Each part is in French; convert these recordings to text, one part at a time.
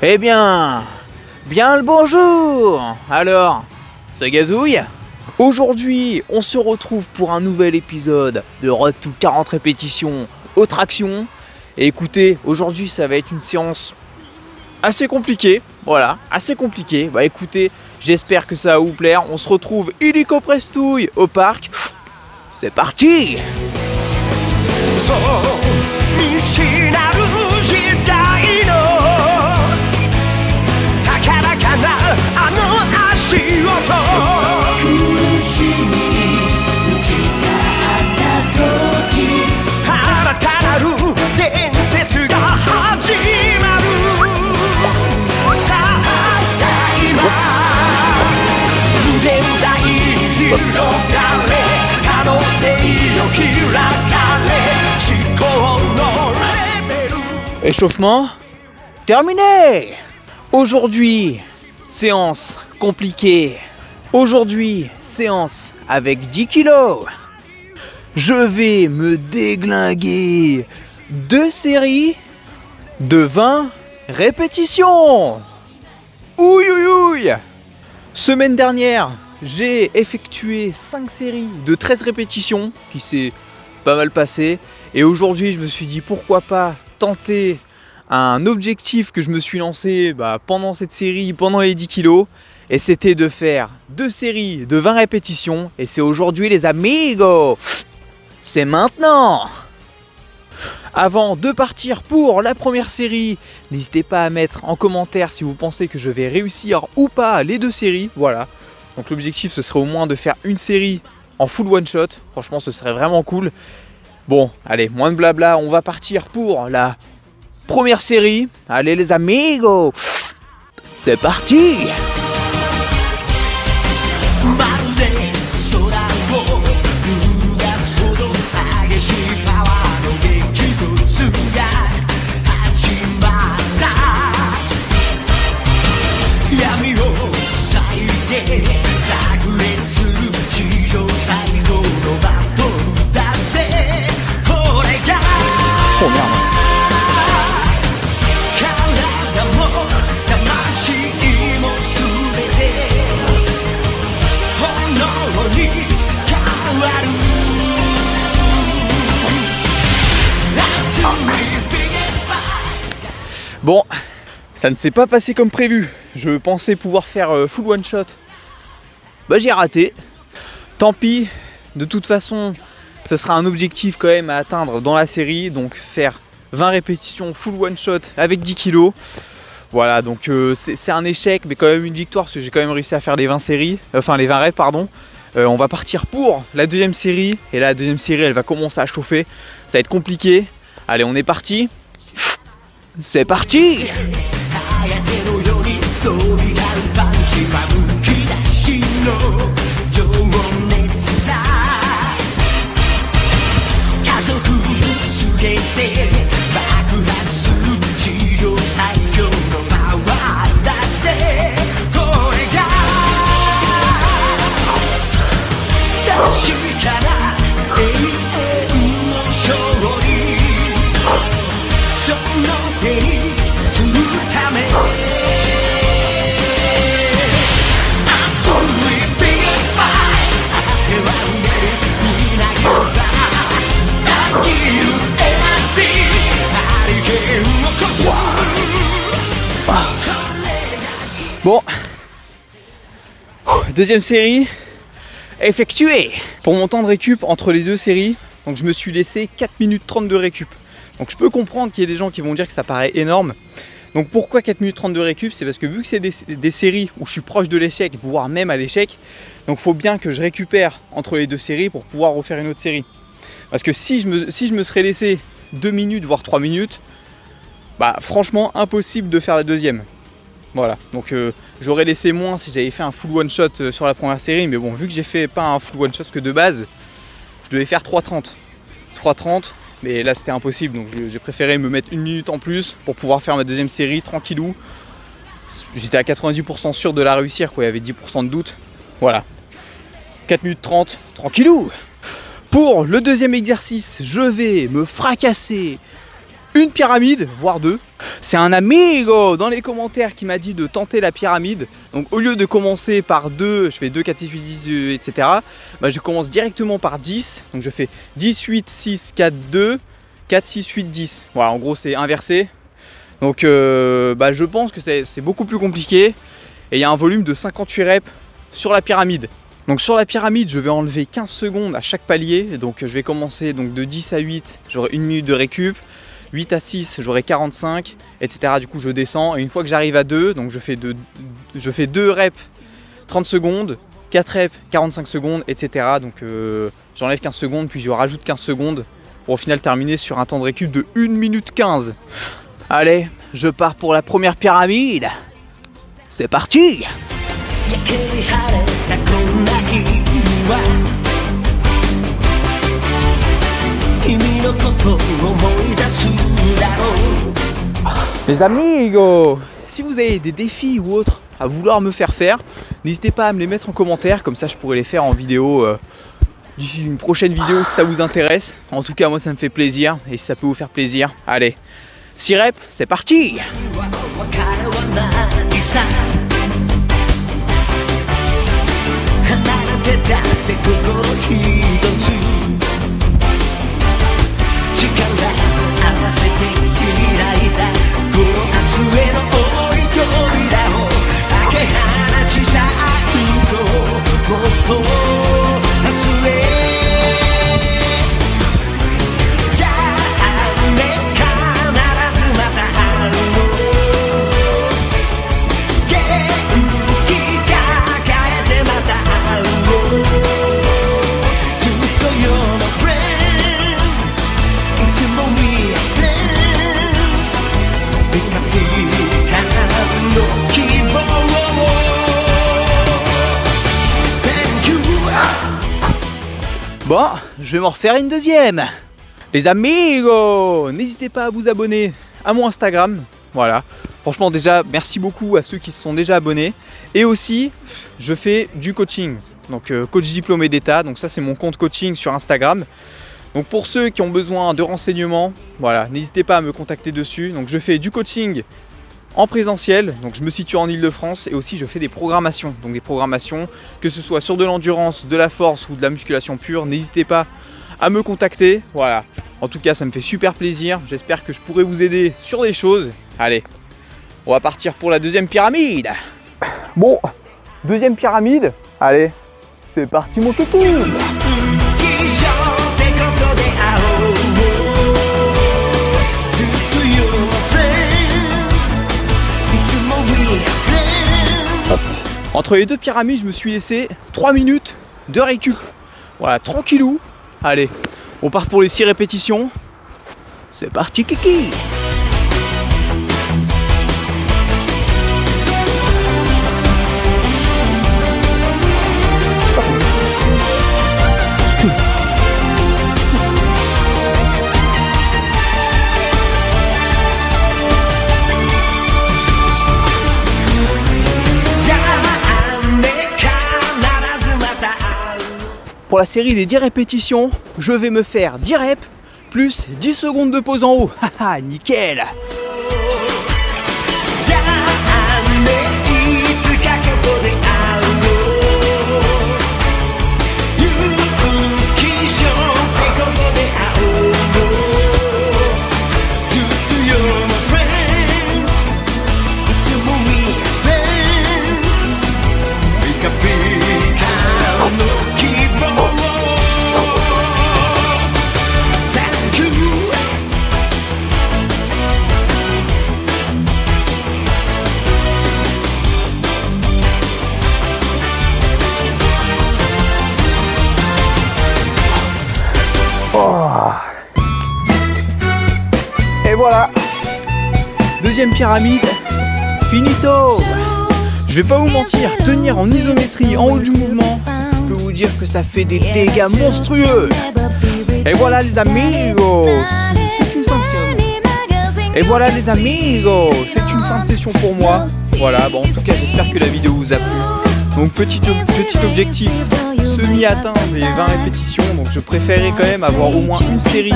Eh bien, bien le bonjour. Alors, ça gazouille? Aujourd'hui, on se retrouve pour un nouvel épisode de Road to 40 répétitions aux tractions. Et écoutez, aujourd'hui ça va être une séance assez compliquée. Voilà, assez compliquée. Bah écoutez, j'espère que ça va vous plaire. On se retrouve illico prestouille au parc. C'est parti! Échauffement terminé. Aujourd'hui, séance compliquée. Aujourd'hui, séance avec 10 kilos. Je vais me déglinguer 2 séries de 20 répétitions. Ouïe ouïe ouïe. Semaine dernière, j'ai effectué 5 séries de 13 répétitions qui s'est pas mal passé. Et aujourd'hui, je me suis dit pourquoi pas tenter un objectif que je me suis lancé pendant cette série, pendant les 10 kilos. Et c'était de faire 2 séries de 20 répétitions. Et c'est aujourd'hui les amigos. C'est maintenant. Avant de partir pour la première série, n'hésitez pas à mettre en commentaire si vous pensez que je vais réussir ou pas les 2 séries. Voilà. Donc l'objectif ce serait au moins de faire une série en full one shot. Franchement ce serait vraiment cool. Bon, allez, moins de blabla, on va partir pour la première série. Allez les amigos, c'est parti! Bon, ça ne s'est pas passé comme prévu. Je pensais pouvoir faire full one shot. J'ai raté. Tant pis. De toute façon, ce sera un objectif quand même à atteindre dans la série. Donc faire 20 répétitions full one shot avec 10 kilos. Voilà, donc c'est un échec, mais quand même une victoire parce que j'ai quand même réussi à faire les 20 séries. Enfin les 20 reps, pardon. On va partir pour la deuxième série. Et la deuxième série, elle va commencer à chauffer. Ça va être compliqué. Allez, on est parti. C'est parti! Bon, deuxième série effectuée. Pour mon temps de récup entre les 2 séries, donc je me suis laissé 4 minutes 30 de récup. Donc je peux comprendre qu'il y ait des gens qui vont dire que ça paraît énorme. Donc pourquoi 4 minutes 30 de récup? C'est parce que vu que c'est des séries où je suis proche de l'échec, voire même à l'échec, donc il faut bien que je récupère entre les 2 séries pour pouvoir refaire une autre série. Parce que si je me serais laissé 2 minutes voire 3 minutes, franchement impossible de faire la deuxième. Voilà, donc j'aurais laissé moins si j'avais fait un full one shot sur la première série, mais bon, vu que j'ai fait pas un full one shot que de base, je devais faire 3,30. 3,30, mais là c'était impossible, donc j'ai préféré me mettre 1 minute en plus pour pouvoir faire ma deuxième série tranquillou. J'étais à 90% sûr de la réussir, quoi, il y avait 10% de doute. Voilà, 4 minutes 30, tranquillou. Pour le deuxième exercice, je vais me fracasser une pyramide, voire deux. C'est un amigo dans les commentaires qui m'a dit de tenter la pyramide. Donc au lieu de commencer par 2, je fais 2, 4, 6, 8, 10, etc. Bah, je commence directement par 10. Donc je fais 10, 8, 6, 4, 2, 4, 6, 8, 10. Voilà, en gros c'est inversé. Donc bah, je pense que c'est beaucoup plus compliqué. Et il y a un volume de 58 reps sur la pyramide. Donc sur la pyramide, je vais enlever 15 secondes à chaque palier. Donc je vais commencer donc, de 10 à 8, j'aurai 1 minute de récup. 8 à 6, j'aurai 45, etc. Du coup, je descends. Et une fois que j'arrive à 2, donc je fais 2 reps 30 secondes, 4 reps 45 secondes, etc. Donc j'enlève 15 secondes, puis je rajoute 15 secondes pour au final terminer sur un temps de récup de 1 minute 15. Allez, je pars pour la première pyramide. C'est parti! Les amigos, si vous avez des défis ou autres à vouloir me faire, n'hésitez pas à me les mettre en commentaire, comme ça je pourrais les faire en vidéo d'ici une prochaine vidéo si ça vous intéresse. En tout cas moi ça me fait plaisir et si ça peut vous faire plaisir, allez, 6 reps, c'est parti! Bon, je vais m'en refaire une deuxième. Les amigos, n'hésitez pas à vous abonner à mon Instagram. Voilà, franchement déjà, merci beaucoup à ceux qui se sont déjà abonnés. Et aussi, je fais du coaching, donc coach diplômé d'État. Donc ça, c'est mon compte coaching sur Instagram. Donc pour ceux qui ont besoin de renseignements, voilà, n'hésitez pas à me contacter dessus. Donc je fais du coaching en présentiel, donc je me situe en Ile-de-France et aussi je fais des programmations. Donc des programmations, que ce soit sur de l'endurance, de la force ou de la musculation pure, n'hésitez pas à me contacter. Voilà, en tout cas ça me fait super plaisir, j'espère que je pourrai vous aider sur des choses. Allez, on va partir pour la deuxième pyramide. Bon, deuxième pyramide, allez, c'est parti mon kiki. Entre les deux pyramides, je me suis laissé 3 minutes de récup. Voilà, tranquillou. Allez, on part pour les 6 répétitions. C'est parti, kiki! Pour la série des 10 répétitions, je vais me faire 10 reps plus 10 secondes de pause en haut. Haha, nickel! Et voilà, deuxième pyramide, finito. Je vais pas vous mentir, tenir en isométrie en haut du mouvement, je peux vous dire que ça fait des dégâts monstrueux. Et voilà les amigos, c'est une fin de session. Et voilà les amigos, c'est une fin de session pour moi. Voilà, bon en tout cas j'espère que la vidéo vous a plu. Donc petit objectif, semi-atteint des 20 répétitions, donc je préférais quand même avoir au moins une série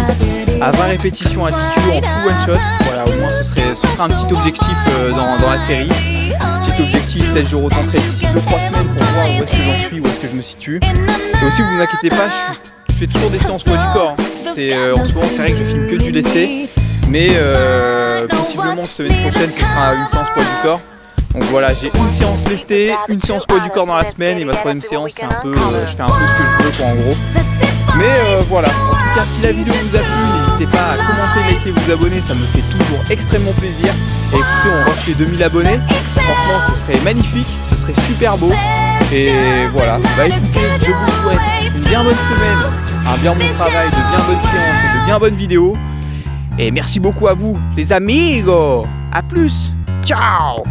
à 20 répétitions à TQ en full one shot. Voilà, au moins ce sera un petit objectif dans la série. Petit objectif, peut-être je retenterai d'ici 2-3 semaines pour voir où est-ce que j'en suis, où est-ce que je me situe. Et aussi, vous inquiétez pas, je fais toujours des séances poids du corps. En ce moment, c'est vrai que je filme que du lesté, mais possiblement semaine prochaine, ce sera une séance poids du corps. Donc voilà, j'ai une séance lestée, une séance poids du corps dans la semaine, et ma troisième séance, c'est un peu, je fais un peu ce que je veux, quoi, en gros. Mais voilà, en tout cas, si la vidéo vous a plu, n'hésitez pas à commenter, liker, vous abonner, ça me fait toujours extrêmement plaisir. Et écoutez, on rush les 2000 abonnés, franchement, ce serait magnifique, ce serait super beau. Et voilà, bah écoutez, je vous souhaite une bien bonne semaine, un bien bon travail, de bien bonnes séances et de bien bonnes vidéos. Et merci beaucoup à vous, les amigos. À plus, ciao.